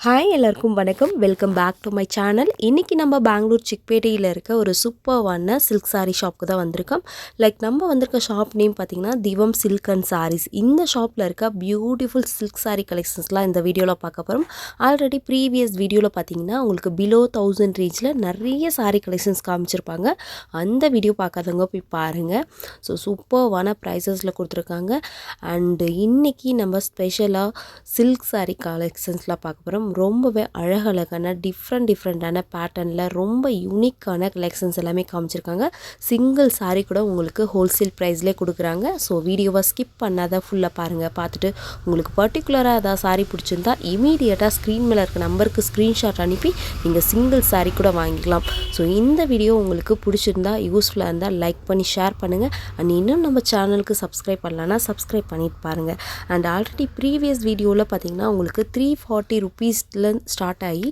Hi எல்லாருக்கும் வணக்கம். Welcome back to my channel. இன்றைக்கி நம்ம பெங்களூர் சிக்பேட்டையில் இருக்க ஒரு சூப்பர்வான சில்க் சாரீ ஷாப்புக்கு தான் வந்திருக்கோம். நம்ம வந்திருக்க ஷாப் நேம் பார்த்திங்கன்னா திவம் சில்க் அண்ட் சாரீஸ். இந்த ஷாப்பில் இருக்க பியூட்டிஃபுல் சில்க் சாரீ கலெக்ஷன்ஸ்லாம் இந்த வீடியோவில் பார்க்க போகிறோம். ஆல்ரெடி ப்ரீவியஸ் வீடியோவில் பார்த்திங்கன்னா உங்களுக்கு பிலோ 1000 ரேஞ்சில் நிறைய சாரீ கலெக்ஷன்ஸ் காமிச்சிருப்பாங்க. அந்த வீடியோ பார்க்காதவங்க போய் பாருங்கள். ஸோ சூப்பர்வான ப்ரைஸஸில் கொடுத்துருக்காங்க. அண்டு இன்றைக்கி நம்ம ஸ்பெஷலாக சில்க் சாரீ கலெக்ஷன்ஸ்லாம் பார்க்க போகிறோம். ரொம்பவே அழகழகான டிஃப்ரெண்ட்டான பேட்டர்னில் ரொம்ப யூனிக்கான கலெக்ஷன்ஸ் எல்லாமே காமிச்சிருக்காங்க. சிங்கிள் சாரீ கூட உங்களுக்கு ஹோல்சேல் ப்ரைஸ்லேயே கொடுக்குறாங்க. ஸோ வீடியோவை ஸ்கிப் பண்ணாத ஃபுல்லாக பாருங்கள். பார்த்துட்டு உங்களுக்கு பர்டிகுலராக ஏதாவது சாரீ பிடிச்சிருந்தா இமீடியட்டாக ஸ்க்ரீன் மேலே இருக்க நம்பருக்கு ஸ்க்ரீன்ஷாட் அனுப்பி நீங்கள் சிங்கிள் சாரீ கூட வாங்கிக்கலாம். ஸோ இந்த வீடியோ உங்களுக்கு பிடிச்சிருந்தா யூஸ்ஃபுல்லாக இருந்தால் லைக் பண்ணி ஷேர் பண்ணுங்கள். அண்ட் இன்னும் நம்ம சேனலுக்கு சப்ஸ்கிரைப் பண்ணலான்னா சப்ஸ்கிரைப் பண்ணிட்டு பாருங்கள். அண்ட் ஆல்ரெடி ப்ரீவியஸ் வீடியோவில் பார்த்தீங்கன்னா உங்களுக்கு 340 ரூபீஸ் ஸ்டார்ட் ஆகி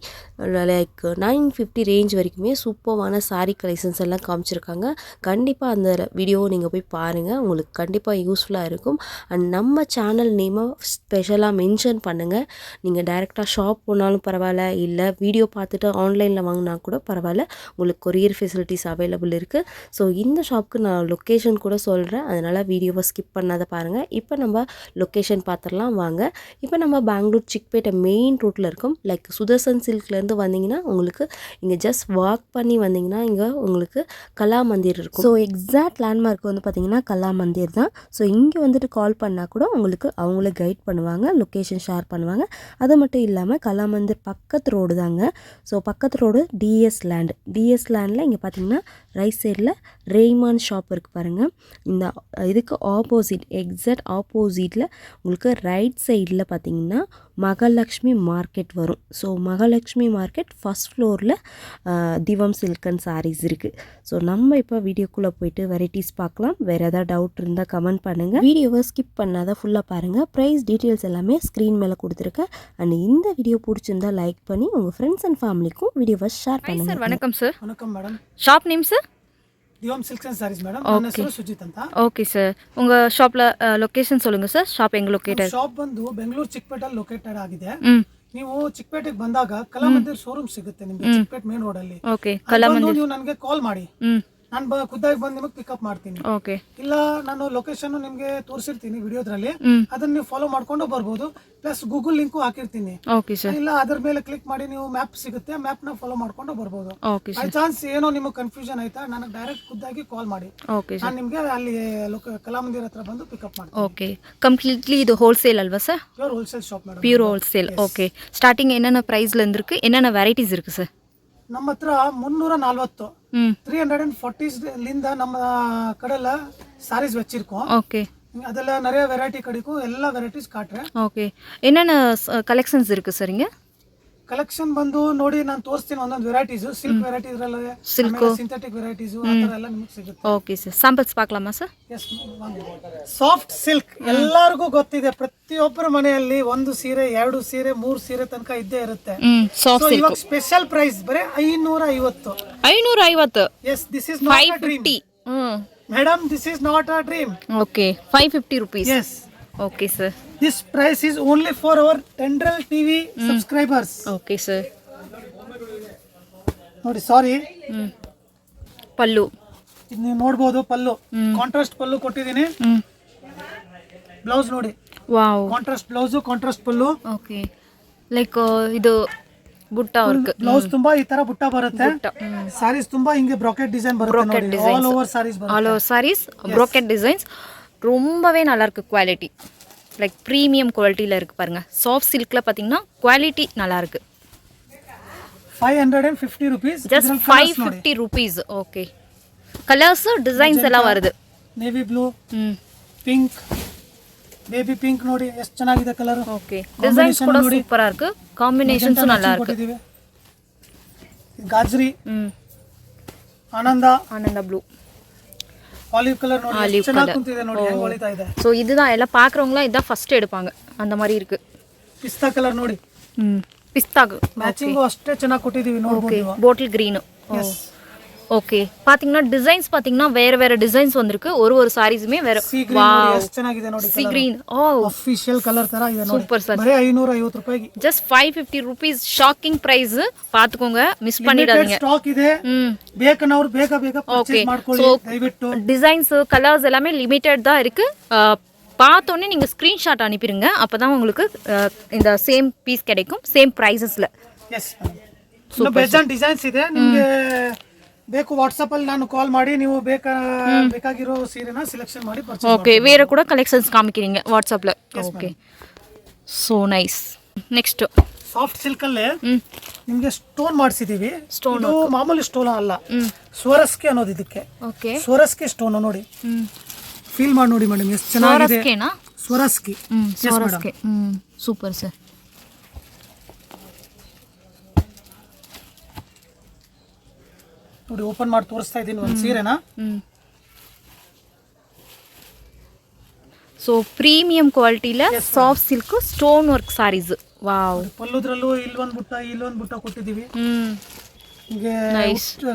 லைக் 950 ரேஞ்ச் வரைக்குமே சூப்பர்வான சாரீ கலெக்ஷன்ஸ் எல்லாம் காமிச்சிருக்காங்க. கண்டிப்பாக அந்த வீடியோவை நீங்கள் போய் பாருங்கள். உங்களுக்கு கண்டிப்பாக யூஸ்ஃபுல்லாக இருக்கும். அண்ட் நம்ம சேனல் நேமை ஸ்பெஷலாக மென்ஷன் பண்ணுங்கள். நீங்கள் டைரெக்டாக ஷாப் போனாலும் பரவாயில்ல, இல்லை வீடியோ பார்த்துட்டு ஆன்லைனில் வாங்கினா கூட பரவாயில்ல, உங்களுக்கு கொரியர் ஃபெசிலிட்டிஸ் அவைலபிள் இருக்குது. ஸோ இந்த ஷாப்புக்கு நான் லொக்கேஷன் கூட சொல்கிறேன், அதனால் வீடியோவை ஸ்கிப் பண்ணாத பாருங்கள். இப்போ நம்ம லொக்கேஷன் பார்த்துடலாம் வாங்க. இப்போ நம்ம பெங்களூர் சிக்பேட்டை மெயின் ரோட்டில் இருக்கும். லைக் சுதர்சன் சில்க்லேருந்து வந்தீங்கன்னா உங்களுக்கு இங்கே ஜஸ்ட் வாக் பண்ணி வந்தீங்கன்னா இங்கே உங்களுக்கு கலா மந்திர் இருக்கும். ஸோ எக்ஸாக்ட் லேண்ட்மார்க் வந்து பார்த்தீங்கன்னா கலா மந்திர் தான். ஸோ இங்கே வந்துட்டு கால் பண்ணால் கூட உங்களுக்கு அவங்களே கைட் பண்ணுவாங்க, லொக்கேஷன் ஷேர் பண்ணுவாங்க. அது மட்டும் இல்லாமல் கலா மந்திர் பக்கத்து ரோடு தாங்க. ஸோ பக்கத்து ரோடு டிஎஸ் லேண்டில் இங்கே பார்த்தீங்கன்னா ரைட் சைடில் ரெய்மான் ஷாப் இருக்குது பாருங்கள். இந்த இதுக்கு ஆப்போசிட் எக்ஸாக்ட் ஆப்போசிட்டில் உங்களுக்கு ரைட் சைடில் பார்த்தீங்கன்னா மகாலட்சுமி மார்க்கெட் வரும். ஸோ மகாலட்சுமி மார்க்கெட் ஃபஸ்ட் ஃப்ளோரில் திவம் சில்க் அண்ட் சாரீஸ் இருக்குது. ஸோ நம்ம இப்போ வீடியோக்குள்ளே போயிட்டு வெரைட்டிஸ் பார்க்கலாம். வேறு எதாவது டவுட் இருந்தால் கமெண்ட் பண்ணுங்கள். வீடியோவை ஸ்கிப் பண்ணாத ஃபுல்லாக பாருங்கள். ப்ரைஸ் டீட்டெயில்ஸ் எல்லாமே ஸ்க்ரீன் மேலே கொடுத்துருக்கேன். அண்ட் இந்த வீடியோ பிடிச்சிருந்தா லைக் பண்ணி உங்கள் ஃப்ரெண்ட்ஸ் அண்ட் ஃபேமிலிக்கும் வீடியோவை ஷேர் பண்ணுங்கள். சார் வணக்கம் சார். வணக்கம் madam. Shop name sir? Divam silks and sarees madam. ನನ್ನ ಹೆಸರು ಸುಜಿತ್ ಅಂತ. Okay sir. உங்கள் ஷாப்பில் லொக்கேஷன் சொல்லுங்கள் சார். ஷாப் எங்கே ಲೊಕೇಟೆಡ್? ಶಾಪ್ ಬಂದು ಬೆಂಗಳೂರು ಚಿಕ್ಪೇಟಲ್ಲಿ ಲೊಕೇಟೆಡ್ ಆಗಿದೆ. ನೀವು ಚಿಕ್ಪೇಟೆಗೆ ಬಂದಾಗ ಕಲಾಮಂದಿರ್ ಶೋರೂಮ್ ಸಿಗುತ್ತೆ ನಿಮಗೆ ಚಿಕ್ಪೇಟ್ ಮೇನ್ ರೋಡ್ ಅಲ್ಲಿ. ಓಕೆ. ಕಲಾಮಂದಿರ್ ನೀವು ನನಗೆ ಕಾಲ್ ಮಾಡಿ, ನಾನು ಖುದ್ದಾಗಿ ಬಂದು ನಿಮಗೆ ಪಿಕಪ್ ಮಾಡ್ತೀನಿ. ಓಕೆ. ಇಲ್ಲ ನಾನು ಲೊಕೇಶನ್ ನಿಮಗೆ ತೋರಿಸಿರ್ತೀನಿ ವಿಡಿಯೋದ್ರಲ್ಲಿ, ಅದನ್ನ ನೀವು ಫಾಲೋ ಮಾಡ್ಕೊಂಡು ಬರ್ಬೋದು. ಪ್ಲಸ್ ಗೂಗಲ್ ಲಿಂಕು ಹಾಕಿರ್ತೀನಿ. Okay sir. ಇಲ್ಲ ಅದ್ರ ಮೇಲೆ ಕ್ಲಿಕ್ ಮಾಡಿ ನೀವು ಮ್ಯಾಪ್ ಸಿಗುತ್ತೆ, ಮ್ಯಾಪ್ ನ ಫಾಲೋ ಮಾಡ್ಕೊಂಡು ಬರ್ಬೋದು. Okay by sir. ಚಾನ್ಸ್ ಏನೋ ನಿಮಗೆ ಕನ್ಫ್ಯೂಷನ್ ಆಯ್ತಾ, ನನಗೆ ಡೈರೆಕ್ಟ್ ಖುದ್ದಾಗಿ ಕಾಲ್ ಮಾಡಿ, ಓಕೆ ನಾನು ಸರ್. ನಿಮಗೆ ಅಲ್ಲಿ ಕಲಾಮಂದಿರ್ ಹತ್ರ ಬಂದು ಪಿಕಪ್ ಮಾಡ್ತೀನಿ. ಓಕೆ. ಕಂಪ್ಲೀಟ್ಲಿ ಇದು ஹோல்சேல் ಅಲ್ವಾ sir? Pure wholesale shop madam. Pure wholesale. Okay. Starting என்னென்ன ப்ரைஸ்லேருந்து இருக்குது, என்னென்ன வெரைட்டிஸ் இருக்குது சார்? ನಮ್ಮ ಹತ್ರ 340 340 நம்ம கடையில் சாரீஸ் வச்சிருக்கோம். ஓகே. அதில் நிறைய வெரைட்டி கிடைக்கும். எல்லா வெரைட்டிஸ் காட்டுறேன். ஓகே. என்னென்ன கலெக்ஷன்ஸ் இருக்குது சார் இங்கே? ಕಲೆಕ್ಷನ್ ಬಂದು ನೋಡಿ ನಾನು ತೋರಿಸ್ತೀನಿ ಒಂದೊಂದು ವೆರೈಟೀಸ್. ಸಿಲ್ಕ್ ವೆರೈಟಿ ಇದರಲ್ಲಿ, ಸಿಂಥೆಟಿಕ್ ವೆರೈಟೀಸ್ ಆ ಥರ ಎಲ್ಲ ನಿಮಗೆ ಸಿಗುತ್ತೆ. Okay sir. ಸ್ಯಾಂಪಲ್ಸ್ பார்க்கலாமா சார்? ಎಸ್. ಸಾಫ್ಟ್ ಸಿಲ್ಕ್ ಎಲ್ಲರಿಗೂ ಗೊತ್ತಿದೆ. ಪ್ರತಿಯೊಬ್ಬರ ಮನೆಯಲ್ಲಿ ಒಂದು ಸೀರೆ, 2 ಸೀರೆ, 3 ಸೀರೆ ತನಕ ಇದ್ದೇ ಇರುತ್ತೆ. Soft silk. ಇವಾಗ ಸ್ಪೆಷಲ್ ಪ್ರೈಸ್ ಬರೀ 550. 550. Yes, this is not a dream 550. Madam, this is not a dream. Okay. 550 rupees. Yes. Okay sir. This price is only for our Tendril TV subscribers. Okay sir. ನೋಡಿ ಸಾರಿ, ಪಲ್ಲು ಇದು ನೀವು ನೋಡಬಹುದು. ಪಲ್ಲು contrast ಪಲ್ಲು ಕೊಟ್ಟಿದ್ದೀನಿ. Blouse ನೋಡಿ, wow, contrast blouse, contrast ಪಲ್ಲು. Okay. Like ಇದು ಬುಟ್ಟ work. Blouse ತುಂಬಾ ಈ ತರ ಬುಟ್ಟ ಬರುತ್ತೆ. ಸಾರೀಸ್ ತುಂಬಾ ಹಿಂಗೆ ಬ್ರಾಕೆಟ್ ಡಿಸೈನ್ ಬರುತ್ತೆ ನೋಡಿ. ಆಲ್ ಓವರ್ ಸಾರೀಸ್ ಬರುತ್ತೆ. All over sarees brocade designs. ரொம்பவே நல்லா இருக்கு. குவாலிட்டி லைக் ப்ரீமியம் குவாலிட்டியில் இருக்குது பாருங்கள். சாஃப்ட் சில்கில் பார்த்தீங்கன்னா குவாலிட்டி நல்லா இருக்கு. 550 rupees. Just 550 rupees. Okay. Colours designs எல்லாம் வருது. நேவி ப்ளೂ, ಪಿಂಕ್, ಬೇಬಿ ಪಿಂಕ್ ನೋಡಿ ಎಷ್ಟು ಚೆನ್ನಾಗಿದೆ ಕಲರ್. ಓಕೆ. டிசைன்ஸ் கூட சூப்பரா இருக்கு. காம்பினேஷன்ஸ் நல்லா இருக்கு. ಗಾಜರಿ, ಆನಂದ ப்ளூ, ஆலிவ் கலர் ನೋಡಿ ஆலிவ் ಚೆನ್ನಾಗಿ கலர் ಕುಂತಿದೆ ನೋಡಿ, ಹೆಂಗ್ ಹೊಳಿತಾ ಇದೆ. சோ இதுதான் எல்லாம் பார்க்கறவங்க இதான் ஃபர்ஸ்ட் எடுப்பாங்க. அந்த மாதிரி இருக்கு. ಪಿಸ್ತಾ ಕಲರ್ ನೋಡಿ. ಪಿಸ್ತಾ ಮ್ಯಾಚಿಂಗ್ ಅಷ್ಟೇ ಚೆನ್ನಾಗಿ ಕೊಟ್ಟಿದೀವಿ ನೋಡಬಹುದು. Bottle green. ஓகே பாத்தீங்கன்னா டிசைன்ஸ் பாத்தீங்கன்னா வேற டிசைன்ஸ் வந்திருக்கு ஒரு சாரீஸ்மே வேற ವಾವ್ ಎಷ್ಟು ಚೆನ್ನಾಗಿದೆ ನೋಡಿ ಸಿ ಗ್ರೀನ್ ಓ ಅಫಿಷಿಯಲ್ ಕಲರ್ ತರ ಇದೆ ನೋಡಿ ಸೂಪರ್ ಸರ್ ಬರೀ 550 ರೂಪಾಯಿಗೆ ಜಸ್ಟ್ 550 ರೂಪೀಸ್ ಶಾಕಿಂಗ್ ಪ್ರೈಸ್ பாத்துக்கோங்க ಮಿಸ್ பண்ணிடாதீங்க ಸ್ಟಾಕ್ ಇದೆ ಬೇಕನವರು ಬೇಗ ಪರ್ಚೇಸ್ ಮಾಡ್ಕೊಳ್ಳಿ ದಯವಿಟ್ಟು டிசைன்ஸ் கலர்ஸ் எல்லாமே லிமிட்டட் தான் இருக்கு பார்த்தோன்னே நீங்கள் ஸ்க்ரீன்ஷாட் அனுப்பிடுங்க அப்போ தான் உங்களுக்கு இந்த சேம் பீஸ் கிடைக்கும் சேம் ப்ரைஸஸில் ಎಸ್ ಇನ್ನು ಬೇಜಾನ್ ಡಿಸೈನ್ಸ್ ಇದೆ ನಿಮಗೆ ಬೇಕು ವಾಟ್ಸಪ್ ಅಲ್ಲಿ ನಾನು ಕಾಲ್ ಮಾಡಿ ನೀವು ಬೇಕಾಗಿರೋ ಸೀರೆನ ಸೆಲೆಕ್ಷನ್ ಮಾಡಿ ಪರ್ಚೇಸ್ ಓಕೆ ಬೇರೆ ಕೂಡ ಕಲೆಕ್ಷನ್ಸ್ ಕಾಮಿக்கிறீங்க ವಾಟ್ಸಪ್ல okay so nice next soft silk ಅಲ್ಲಿ ನಿಮಗೆ ಸ್ಟೋನ್ ಮಾಡಿಸಿದೀವಿ ಇದು ಮಾಮೂಲಿ ಸ್ಟೋನ್ ಅಲ್ಲ ಸ್ವರಸ್ಕಿ ಅನ್ನೋದು ಇದಕ್ಕೆ ಓಕೆ ಸ್ವರಸ್ಕಿ ಸ್ಟೋನ್ ನೋಡಿ ಫೀಲ್ ಮಾಡಿ ನೋಡಿ ಮೇಡಮ್ ಎಷ್ಟು ಚೆನ್ನಾಗಿದೆ ಸ್ವರಸ್ಕಿ ಸ್ವರಸ್ಕಿ ಸೂಪರ್ ಸರ್ ನೋಡಿ ಓಪನ್ ಮಾಡಿ ತೋರಿಸ್ತಾ ಇದ್ದೀನಿ ಒಂದು ಸೀರೆನಾ ಸೊ ಪ್ರೀಮಿಯಂ ಕ್ವಾಲಿಟಿಲ soft silk stone work sarees wow ಪಲ್ಲುದ್ರಲ್ಲೂ ಇಲ್ಲೊಂದು ಬುಟ್ಟ ಕೊಟ್ಟಿದ್ದೀವಿ ನಿಮಗೆ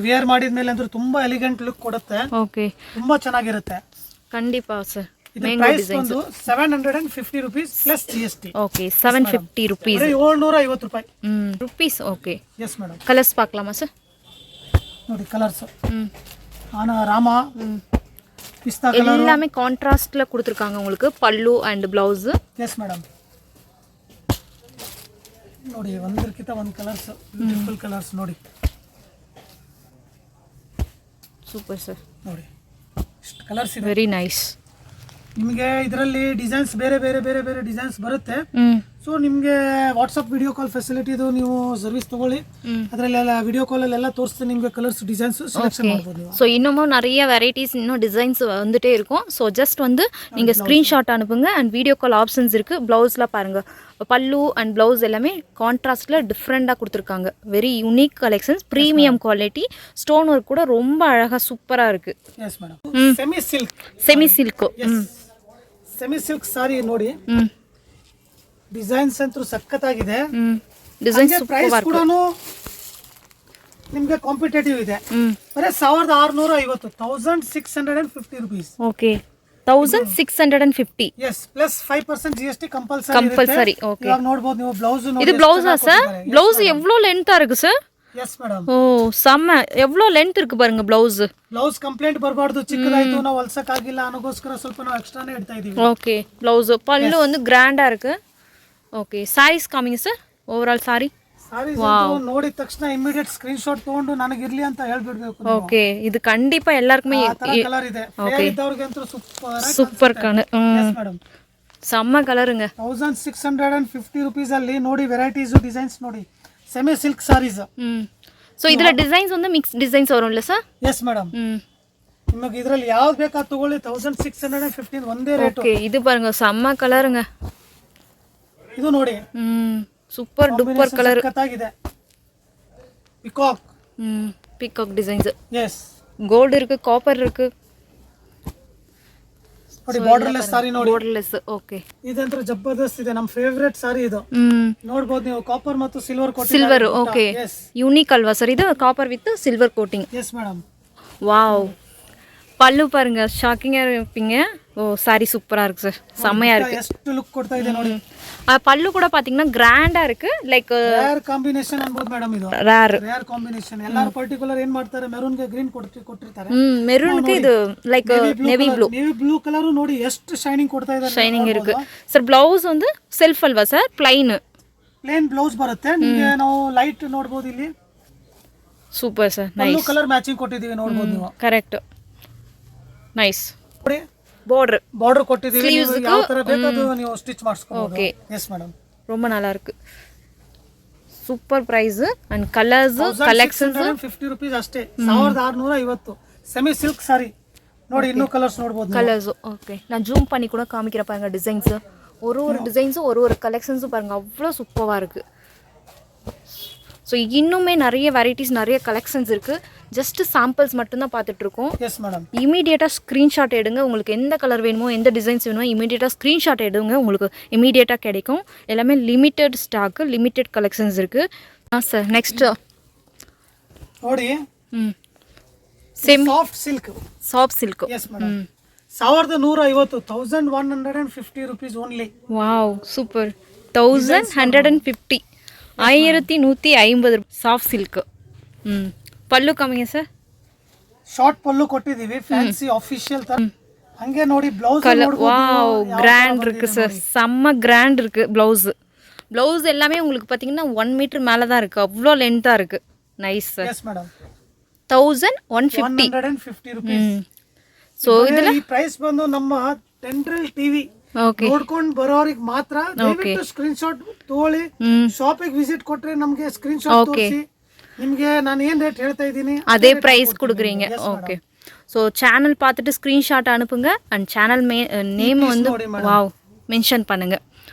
ವೇರ್ ಮಾಡಿದ್ಮೇಲೆ ಅಂದ್ರೆ ತುಂಬಾ ಎಲಿಗೆಂಟ್ ಲುಕ್ ಕೊಡುತ್ತೆ ಓಕೆ ತುಂಬಾ ಚೆನ್ನಾಗಿರುತ್ತೆ ಖಂಡಿತ ಸರ್ ಪ್ರೈಸ್ ಒಂದು 750 rupees plus GST okay 750 rupees 750 ರೂಪಾಯಿ rupees okay yes madam colours பார்க்கலாமா சார் ನೋಡಿ ಕಲರ್ಸ್ ஆனா ராமா பிஸ்தா கலர் எல்லாமே கான்ட்ராஸ்ட்ல கொடுத்திருக்காங்க உங்களுக்கு பல்லு and blouse எஸ் மேடம் ನೋಡಿ ಒಂದಕ್ಕಿಂತ ಒಂದು ಕಲರ್ಸ್ ಬ್ಯೂಟಿಫುಲ್ ಕಲರ್ಸ್ ನೋಡಿ ಸೂಪರ್ ಸರ್ ನೋಡಿ ಇಷ್ಟು ಕಲರ್ಸ್ ಇದೆ ವೆರಿ ನೈಸ್ ನಿಮಗೆ ಇದರಲ್ಲಿ ಡಿಸೈನ್ಸ್ ಬೇರೆ ಡಿಸೈನ್ಸ್ ಬರುತ್ತೆ ಸೊ ನಿಮಗೆ ವಾಟ್ಸಪ್ ವಿಡಿಯೋ ಕಾಲ್ ಫೆಸಿಲಿಟಿದು ನೀವು ಸರ್ವಿಸ್ ತಗೊಳ್ಳಿ ಅದರಲ್ಲೆಲ್ಲ ವಿಡಿಯೋ ಕಾಲಲ್ಲೆಲ್ಲ ತೋರಿಸ್ತೀನಿ ನಿಮಗೆ ಕಲರ್ಸ್ ಡಿಸೈನ್ಸ್ ಸೆಲೆಕ್ಷನ್ ಮಾಡ್ಬೋದು ನೀವು ஸோ இன்னமும் நிறைய வெரைட்டிஸ் இன்னும் டிசைன்ஸ் வந்துட்டே இருக்கும் ஸோ ஜஸ்ட் வந்து நீங்கள் ஸ்க்ரீன்ஷாட் அனுப்புங்க அண்ட் வீடியோ கால் ஆப்ஷன்ஸ் இருக்குது ப்ளவுஸ்லாம் பாருங்கள் பல்லு அண்ட் ப்ளவுஸ் எல்லாமே கான்ட்ராஸ்டில் டிஃப்ரெண்ட்டாக கொடுத்துருக்காங்க very unique collections premium quality stone work கூட ரொம்ப அழகாக சூப்பராக இருக்குது yes madam semi silk semi silk sari ನೋಡಿ ಡಿಸೈನ್ಸ್ ಅಂತೂ ಸಖತ್ತಾಗಿದೆ ಡಿಸೈನ್ಸ್ ಪ್ರೈಸ್ ಕೂಡ ನಿಮಗೆ ಕಾಂಪಿಟೇಟಿವ್ ಇದೆ ಬರೀ 1650 1650 rupees okay 1650 yes plus 5% GST compulsory okay ಇವಾಗ ನೋಡಬಹುದು ನೀವು ಬ್ಲೌಸ್ ನೋಡಿ ಇದು ಬ್ಲೌಸಾ ಸರ್ ಬ್ಲೌಸ್ எவ்வளவு லென்த்தா இருக்கு சார் ಎಸ್ ಮೇಡಮ್ ஓ செம்ம எவ்வளவு லென்த் இருக்கு பாருங்க ಬ್ಲೌಸ್ ಕಂಪ್ಲೇಂಟ್ ಬರಬಾರ್ದು ಚಿಕ್ಕದಾಯ್ತು ನಾವು ಹೊಲ್ಸಕ್ಕಾಗಿಲ್ಲ ಅನ್ನೋಗೋಸ್ಕರ ಸ್ವಲ್ಪ ನಾವು ಎಕ್ಸ್ಟ್ರಾನೇ ಇಡ್ತಾ ಇದೀವಿ ஓகே ಬ್ಲೌಸ್ ಪಲ್ಲು வந்து ಗ್ರ್ಯಾಂಡಾ இருக்கு okay sarees coming sir overall sari sarees ನೋಡಿದ ತಕ್ಷಣ ಇಮಿಡಿಯೇಟ್ ಸ್ಕ್ರೀನ್ ಶಾಟ್ ತಗೊಂಡು ನನಗೆ ಇರ್ಲಿ ಅಂತ ಹೇಳ್ಬಿಡ್ಬೇಕು ಓಕೆ ಇದು ಖಂಡಿತ ಎಲ್ಲರಿಗೂ ಕಲರ್ ಇದೆ ಫೇರ್ ಇದ್ದವರಿಗೆ ಅಂತೂ ಸೂಪರ್ ಕಲರ್ ಮೇಡಮ್ ಸಮ್ಮ ಕಲರ್ங்க 1650 ರೂಪೀಸ್ ಅಲ್ಲಿ ನೋಡಿ ವೆರೈಟೀಸ್ ಡಿಸೈನ್ಸ್ ನೋಡಿ ಸೆಮಿ ಸಿಲ್ಕ್ ಸಾರೀಸ್ ಸೊ ಇದರ ಡಿಸೈನ್ಸ್ ಒಂದು ಮಿಕ್ಸ್ ಡಿಸೈನ್ಸ್ ಬರುತ್ತಲ್ಲ ಸರ್ ಎಸ್ ಮೇಡಮ್ ನಿಮಗೆ ಇದರಲ್ಲಿ ಯಾವ್ದು ಬೇಕಾ ತಗೊಳ್ಳಿ 1650 ಒಂದೇ ರೇಟ್ ಓಕೆ ಇದು பாருங்க ಸಮ್ಮ ಕಲರ್ங்க ಇದು ನೋಡಿ ಸೂಪರ್ ಡೂಪರ್ ಕಲರ್ ಸಖತ್ತಾಗಿದೆ பிகாக் டிசைன்ஸ் எஸ் கோல்ட் இருக்கு காப்பர் இருக்கு ನೋಡಿ ಬಾರ್ಡರ್ಲೆಸ್ ಸಾರಿ ನೋಡಿ ಬಾರ್ಡರ್ಲೆಸ್ ಓಕೆ ಇದಂತ್ರ ಜಬರ್ದಸ್ತ್ ಇದೆ ನಮ್ಮ ಫೇವರೇಟ್ ಸಾರಿ ಇದು ನೋಡಬಹುದು ನೀವು ಕಾಪರ್ ಮತ್ತು silver coating silver okay unique ಅಲ್ವಾ ಸರ್ ಇದು copper with silver coating yes madam wow பல்லு பாருங்க ஷாக்கிங்கா இருப்பீங்க ஓ சாரி சூப்பரா இருக்கு சார் செமையா இருக்கு ಎಷ್ಟು ಲುಕ್ ಕೊಡ್ತಾ ಇದೆ ನೋಡಿ பல்லு கூட பாத்தீங்கன்னா கிராண்டா இருக்கு லைக் ರೇರ್ ಕಾಂಬಿನೇಷನ್ ಅನ್ಬೋದು ಮೇಡಮ್ ಇದು ರೇರ್ ಕಾಂಬಿನೇಷನ್ ಎಲ್ಲಾರು ಪರ್ಟಿಕ್ಯುಲರ್ ಏನ್ ಮಾಡ್ತಾರೆ ಮೆರೂನ್ ಗೆ ಗ್ರೀನ್ ಕೊಟ್ಟಿರ್ತಾರೆ ಮೆರೂನ್ ಗೆ ಇದು ಲೈಕ್ நேவி ಬ್ಲೂ ಕಲರ್ ನೋಡಿ ಎಷ್ಟು ಶೈನಿಂಗ್ ಕೊಡ್ತಾ ಇದೆ ಶೈನಿಂಗ್ ಇருக்கு ಸರ್ ಬ್ಲೌಸ್ ಒಂದು ಸೆಲ್ಫ್ ಅಲ್ವಾ ಸರ್ ಪ್ಲೈನ್ ಬ್ಲೌಸ್ ಬರುತ್ತೆ ನಿಮಗೆ ನಾವು ಲೈಟ್ ನೋಡಬಹುದು ಇಲ್ಲಿ super sir nice colour matching ಕೊಟ್ಟಿದೀವಿ ನೋಡಬಹುದು ನೀವು ಕರೆಕ್ಟ್ ನೈಸ್ ನೋಡಿ ಬಾರ್ಡರ್ ಕೊಟ್ಟಿದೀವಿ ಯಾವ ತರ ಬೇಕಾದರೂ ನೀವು ಸ್ಟಿಚ್ ಮಾಡಿಸ್ಕೊಳ್ಳಬಹುದು ಓಕೆ ಎಸ್ ಮೇಡಂ ரொம்ப நல்லா இருக்கு super price and colours collections 50 rupees ಅಷ್ಟೇ 1650 ಸೆಮಿ ಸಿಲ್ಕ್ ಸಾರಿ ನೋಡಿ ಇನ್ನೂ ಕಲರ್ಸ್ ನೋಡಬಹುದು கலர்ஸ் ஓகே நான் ஜூம் பண்ணி கூட காமிக்கிறேன் பாருங்க டிசைன்ஸ் ஒரு டிசைன்ஸும் ஒரு கலெக்ஷன்ஸும் பாருங்க அவ்வளோ சூப்பராக இருக்கு ஸோ இன்னுமே நிறைய வெரைட்டிஸ் நிறைய கலெக்ஷன்ஸ் இருக்கு ஜஸ்ட் சாம்பிள்ஸ் மட்டும் தான் பார்த்துட்டு இருக்கோம் எஸ் மேடம் இமீடியட்டாக ஸ்க்ரீன்ஷாட் எடுங்க உங்களுக்கு எந்த கலர் வேணுமோ எந்த டிசைன்ஸ் வேணுமோ இமீடியட்டாக ஸ்க்ரீன்ஷாட் எடுங்க உங்களுக்கு இமீடியட்டாக கிடைக்கும் எல்லாமே லிமிட்டட் ஸ்டாக்கு லிமிட்டட் கலெக்ஷன்ஸ் இருக்கு சார் நெக்ஸ்ட் ನೋಡಿ same soft silk. Soft silk. Yes madam. 1150 1150 rupees only. Wow super. 1150 1150 soft silk. ಪಲ್ಲು ಕಮ್ಮಿಗೆ ಸರ್. ಶಾರ್ಟ್ ಪಲ್ಲು ಕೊಟ್ಟಿದ್ದೀವಿ, ಫ್ಯಾನ್ಸಿ ಆಫಿಷಿಯಲ್ ತರ. ಹಂಗೆ ನೋಡಿ ಬ್ಲೌಸ್ வாவ் கிராண்ட் இருக்கு சார், செம்ம கிராண்ட் இருக்கு ப்ளவுஸ். ப்ளவுஸ் எல்லாமே உங்களுக்கு பார்த்தீங்கன்னா 1 மீட்டர் மேலே தான் இருக்குது, அவ்வளோ லென்த்தாக இருக்குது. Nice sir. Yes madam. 1150 rupees. So ಇದೆಲ್ಲ ಈ ಪ್ರೈಸ್ ಬಂದು ನಮ್ಮ ಟೆಂಟ್ರಲ್ ಟಿವಿ ಓಕೆ ನೋಡ್ಕೊಂಡು ಬರೋರಿಗೆ ಮಾತ್ರ. ದಯವಿಟ್ಟು ಸ್ಕ್ರೀನ್ ಶಾಟ್ ತಗೊಳ್ಳಿ. ಶಾಪಿಗೆ ವಿಸಿಟ್ ಕೊಟ್ರೆ ನಮಗೆ ಸ್ಕ್ರೀನ್ ಶಾಟ್ ತೋರಿಸಿ ನಿಮಗೆ ನಾನು ಏನು ರೇಟ್ ಹೇಳ್ತಾ ಇದ್ದೀನಿ அதே ப்ரைஸ் கொடுக்குறீங்க. ஓகே. ஸோ சேனல் பார்த்துட்டு ஸ்க்ரீன்ஷாட் அனுப்புங்க அண்ட் சேனல் நேம் வந்து வாவ் மென்ஷன் பண்ணுங்க.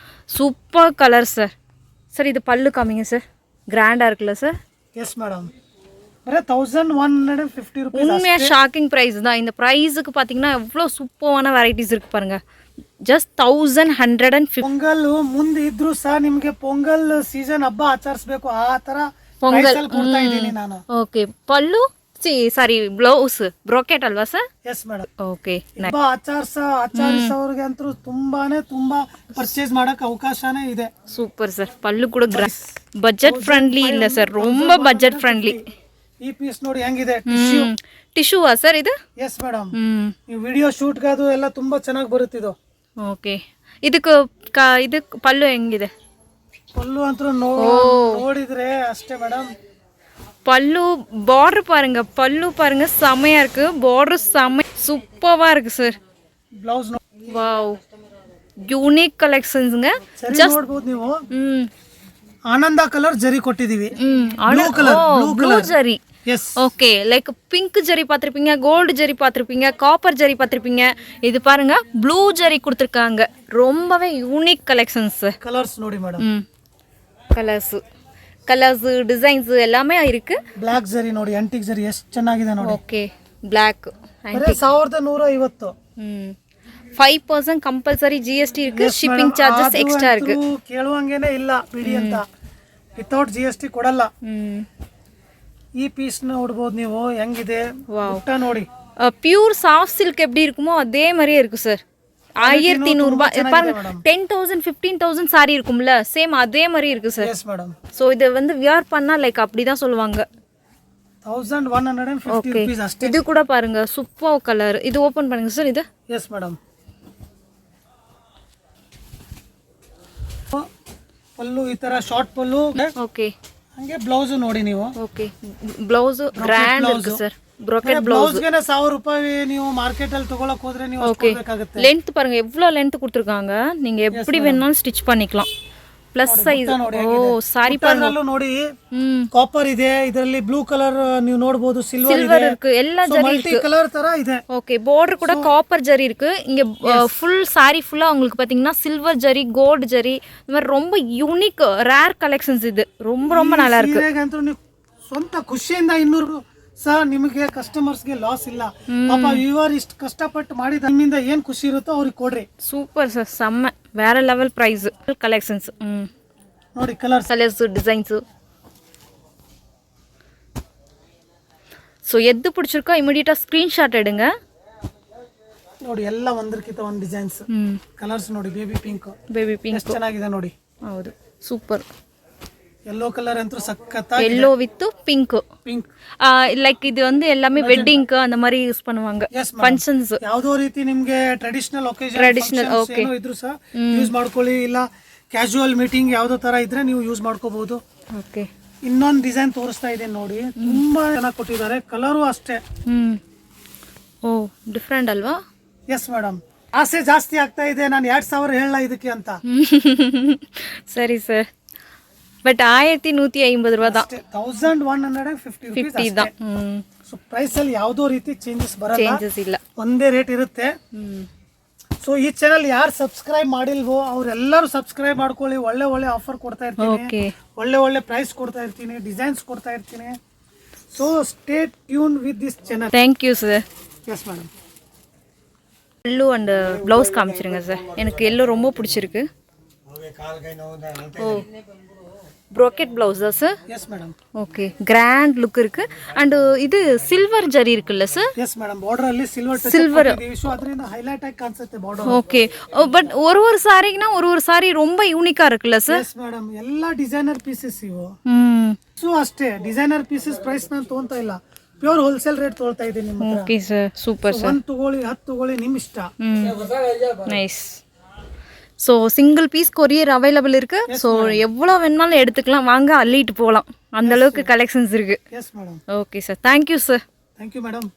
Super colour sir. சார் இது பல்லு காமிங்க சார், கிராண்டாக இருக்குல்ல சார்? Yes madam. 1150 rupees. உண்மையாக ஷாக்கிங் ப்ரைஸ் தான். இந்த ப்ரைஸுக்கு பார்த்தீங்கன்னா எவ்வளோ சூப்பரான வெரைட்டிஸ் இருக்குது பாருங்கள். ಜಸ್ಟ್ 1150. ಪೊಂಗಲ್ ಮುಂದೆ ಇದ್ರು ಸಹ ನಿಮಗೆ ಪೊಂಗಲ್ ಸೀಸನ್ ಹಬ್ಬ ಆಚರಿಸಬೇಕು, ಆ ತರ ಪೊಂಗಲ್ ಕೊಡ್ತಾ ಇದ್ದೀನಿ ನಾನು. ಓಕೆ. ಪಲ್ಲು ಸಾರಿ ಬ್ಲೌಸ್ ಬ್ರೋಕೆಟ್ ಅಲ್ವಾ ಸರ್? Yes madam. ಓಕೆ. ಹಬ್ಬ ಆಚರಿಸೋರಿಗೆ ಅಂತೂ ತುಂಬಾ ಪರ್ಚೇಸ್ ಮಾಡಕ್ಕೆ ಅವಕಾಶನೇ ಇದೆ. Super sir. ಪಲ್ಲು ಕೂಡ ಬಜೆಟ್ ಫ್ರೆಂಡ್ಲಿ ಇಲ್ಲ ಸರ್, ரொம்ப ಬಜೆಟ್ ಫ್ರೆಂಡ್ಲಿ. ಈ ಪೀಸ್ ನೋಡಿ ಹೆಂಗಿದೆ, ಟಿಶ್ಯೂವಾ ಸರ್ ಇದು? Yes madam. ಈ ವಿಡಿಯೋ ಶೂಟ್ಗೆ ಅದು ಎಲ್ಲ ತುಂಬಾ ಚೆನ್ನಾಗಿ ಬರುತ್ತಿದ್ದು. ಓಕೆ. ಇದಕ್ಕೆ ಪಲ್ಲು ಹೆಂಗಿದೆ? ಪಲ್ಲು ಅಂತೂ ನೋಡಿದ್ರೆ ಅಷ್ಟೇ ಮೇಡಮ್. பல்லு பார்டர் பாருங்க, பல்லு பாருங்க செமையா இருக்கு, பார்டர் செம சூப்பரா இருக்கு சார். ಬ್ಲೌಸ್ ವಾವ್ ಯೂನಿಕ್ ಕಲೆಕ್ಷನ್ಸ್ங்க. ಜಸ್ಟ್ ನೋಡಬಹುದು ನೀವು. ಆನಂದ ಕಲರ್ ಜರಿ ಕೊಟ್ಟಿದೀವಿ. ಬ್ಲೂ ಜರಿ. எஸ். ஓகே. லைக் பிங்க் ஜரி பார்த்துருப்பீங்க, கோல்டு ஜரி பார்த்துருப்பீங்க, காப்பர் ஜரி பார்த்துருப்பீங்க. இது பாருங்க ப்ளூ ஜரி கொடுத்துருக்காங்க. ரொம்பவே யூனிக் கலெக்ஷன்ஸ். கலர்ஸ் ನೋಡಿ ಮೇಡಮ್. ಕಲರ್ಸ್ ಡಿಸೈನ್ಸ್ ಎಲ್ಲಾமே இருக்கு. ಬ್ಲಾಕ್ ಜರಿ ನೋಡಿ, ಆಂಟಿಕ್ ಜರಿ ಎಷ್ಟು ಚೆನ್ನಾಗಿದೆ ನೋಡಿ. ಓಕೆ. ಬ್ಲಾಕ್ 1150. 5% ಕಂಪಲ್ಸರಿ GST இருக்கு, ಶಿಪ್ಪಿಂಗ್ ಚಾರ್ಜಸ್ ಎಕ್ಸ್ಟ್ರಾ இருக்கு. ಕೇಳುವಂಗೇನೆ ಇಲ್ಲ ಬಿಡಿ ಅಂತ, ವಿತೌಟ್ GST ಕೊಡಲ್ಲ. ಈ ಪೀಸ್ ನೋಡಬಹುದು ನೀವು ಹೆಂಗಿದೆ, ಊಟ ನೋಡಿ. பியூர் சாஃப்ட் சில்க் எப்படி இருக்குமோ அதே மாதிரியே இருக்கு சார். 1100 ரூபாய் பாருங்க. 10,000 15,000 சாரி இருக்கும்ல, சேம் அதே மாதிரி இருக்கு சார். Yes madam. சோ இத வந்து வியர் பண்ணா லைக் அப்படி தான் சொல்லுவாங்க. 1150 rupees ಅಷ್ಟೇ. இது கூட பாருங்க சூப்பர் கலர். இது ஓபன் பண்ணுங்க சார் இது. Yes madam. ಪಲ್ಲು ಈ ತರ ಶಾರ್ಟ್ ಪಲ್ಲು. ಓಕೆ. ಹಂಗೆ ಬ್ಲೌಸ್ ನೋಡಿ ನೀವು. ಓಕೆ. ಬ್ಲೌಸ್ ಗ್ರ್ಯಾಂಡ್ ಇருக்கு ಸರ್. ಬ್ರೋಕೆಟ್ ಬ್ಲೌಸ್ ಗೆ 1000 ರೂಪಾಯಿ ನೀವು ಮಾರ್ಕೆಟ್ ಅಲ್ಲಿ ತಗೊಳ್ಳಕ ಹೋದ್ರೆ ನೀವು ಅಷ್ಟು ಕೊಡಬೇಕಾಗುತ್ತೆ. ಲೆಂತ್ பாருங்க எவ்வளவு லென்த் கொடுத்திருக்காங்க, நீங்க எப்படி வேணாலும் ஸ்டிட்ச் பண்ணிக்கலாம். Plus size. ಓ ಸಾರಿ ಪಾರ್ನಲ್ಲೂ ನೋಡಿ ಕಾಪರ್ ಇದೆ, ಇದರಲ್ಲಿ ಬ್ಲೂ ಕಲರ್ ನೀವು ನೋಡಬಹುದು, ಸಿಲ್ವರ್ இருக்கு, எல்லா ஜரி ಮಲ್ಟಿ ಕಲರ್ ತರ ಇದೆ. ஓகே. பார்டர் கூட காப்பர் ஜரி இருக்கு. இங்க ஃபுல் சாரி ஃபுல்லா உங்களுக்கு பாத்தீங்கன்னா சில்வர் ஜரி, கோல்ட் ஜரி, இந்த மாதிரி ரொம்ப யூனிக் ரேர் கலெக்ஷன்ஸ். ಇದು ரொம்ப நல்லா இருக்கு. ಸೀರೆಗಂತೂ ನೀವು ಸ್ವಂತ ಖುಷಿಯಿಂದ 200 ಸಹ ನಿಮಗೆ ಕಸ್ಟಮರ್ಸ್ಗೆ ಲಾಸ್ ಇಲ್ಲ. ಪಾಪ ವ್ಯೂವರ್ ಇಷ್ಟು ಕಷ್ಟಪಟ್ಟು ಮಾಡಿದ ನಿಮ್ಮಿಂದ ಏನು ಖುಷಿ ಇರುತ್ತೋ ಅವ್ರಿಗೆ ಕೊಡ್ರಿ. ಸೂಪರ್ ಸರ್, ಸಮ್ಮ வேற ಲೆವೆಲ್ ಪ್ರೈಸ್ ಕಲೆಕ್ಷನ್ಸ್. ನೋಡಿ ಕಲರ್ಸ್ டிசைன்ஸ். ஸோ எது பிடிச்சிருக்கோ இமிடியேட்டா ஸ்க்ரீன்ஷாட் எடுங்க. ನೋಡಿ ಎಲ್ಲ ಒಂದಕ್ಕಿಂತ ಒಂದು ಡಿಸೈನ್ಸ್. ಕಲರ್ಸ್ ನೋಡಿ, ಬೇಬಿ ಪಿಂಕ್ ಎಷ್ಟು ಚೆನ್ನಾಗಿದೆ ನೋಡಿ. ಹೌದು, ಸೂಪರ್. ಯೆಲ್ಲೋ ಕಲರ್ ಅಂತೂ ಸಕ್ಕತ್ತಾಗಿ, yellow with pink. லைக் இது வந்து எல்லாமே வெட்டிங்க்கு அந்த மாதிரி யூஸ் பண்ணுவாங்க, ಫಂಕ್ಷನ್ಸ್. ಯಾವುದೋ ರೀತಿ ನಿಮಗೆ ಟ್ರೆಡಿಷನಲ್ ಒಕೇಶನ್ ಏನೋ ಇದ್ರು ಸಹ ಯೂಸ್ ಮಾಡ್ಕೊಳ್ಳಿ, ಇಲ್ಲ ಕ್ಯಾಶುವಲ್ ಮೀಟಿಂಗ್ ಯಾವುದೋ ತರ ಇದ್ರೆ ನೀವು ಯೂಸ್ ಮಾಡ್ಕೋಬಹುದು. ಓಕೆ. ಇನ್ನೊಂದು ಡಿಸೈನ್ ತೋರಿಸ್ತಾ ಇದೆ ನೋಡಿ, ತುಂಬಾ ಚೆನ್ನಾಗಿ ಕೊಟ್ಟಿದ್ದಾರೆ. ಕಲರು ಅಷ್ಟೇ. ಓ ಡಿಫರೆಂಟ್ ಅಲ್ವಾ? Yes madam. ಆಸೆ ಜಾಸ್ತಿ ಆಗ್ತಾ ಇದೆ, ನಾನು 2000 ಹೇಳಲ್ಲ ಇದಕ್ಕೆ ಅಂತ. ಸರಿ ಸರ್, ಬಟ್ 1150 ರೂಪಾಯಿ தான். 1150 rupees தான். ಸೊ ಪ್ರೈಸ್ ಅಲ್ಲಿ ಯಾವುದೋ ರೀತಿ ಚೇಂಜಸ್ ಬರಲ್ಲ, ಚೇಂಜಸ್ ಇಲ್ಲ, ಒಂದೇ ರೇಟ್ ಇರುತ್ತೆ. ಸೊ ಈ ಚಾನಲ್ ಯಾರು ಸಬ್ಸ್ಕ್ರೈಬ್ ಮಾಡಿಲ್ವೋ ಅವರೆಲ್ಲರೂ ಸಬ್ಸ್ಕ್ರೈಬ್ ಮಾಡ್ಕೊಳ್ಳಿ. ಒಳ್ಳೆ ಆಫರ್ ಕೊಡ್ತಾ ಇರ್ತೀನಿ, ಒಳ್ಳೆ ಪ್ರೈಸ್ ಕೊಡ್ತಾ ಇರ್ತೀನಿ, ಡಿಸೈನ್ಸ್ ಕೊಡ್ತಾ ಇರ್ತೀನಿ. So stay tune with this channel. Thank you sir. Yes madam. Yellow and blouse காமிச்சிருங்க சார். எனக்கு எல்லோ ரொம்ப பிடிச்சிருக்கு. ஓ ப்ரோக்கெட் ப்ளவுஸா sir? Yes madam. Okay, grand look இருக்கு. அண்ட் இது சில்வர் ஜரி இருக்குல்ல சார்? எஸ் மேடம், ಬಾರ್ಡರ್ ಅಲ್ಲಿ ಸಿಲ್ವರ್ ಸೊ ಅದರಿಂದ ಹೈಲೈಟ್ ಆಗಿ ಕಾಣಿಸುತ್ತೆ ಬಾರ್ಡರ್. ஓகே, பட் ஒரு சாரினா ஒரு சாரி ரொம்ப யூனிக்கா இருக்குல்ல சார்? ಎಸ್ ಮೇಡಮ್, ಎಲ್ಲ ಡಿಸೈನರ್ ಪೀಸಸ್ ಇವು. ಸೊ ಅಷ್ಟೇ, ಡಿಸೈನರ್ ಪೀಸಸ್ ಪ್ರೈಸ್ ನಾನು ತಗೊಂತಾ ಇಲ್ಲ, ಪ್ಯೂರ್ ಹೋಲ್ಸೇಲ್ ರೇಟ್ ತಗೊಳ್ತಾ ಇದ್ದೀನಿ ನಿಮ್ಮ ಹತ್ರ. Okay sir, super sir. 1 ತಗೊಳ್ಳಿ 10 ತಗೊಳ್ಳಿ ನಿಮ್ಮ ಇಷ್ಟ. Nice. So single piece courier available இருக்கு. ஸோ எவ்வளோ வேணாலும் எடுத்துக்கலாம், வாங்க அள்ளிட்டு போகலாம், அந்த அளவுக்கு கலெக்ஷன்ஸ் இருக்கு. S madam. Okay sir, thank you sir. Thank you madam.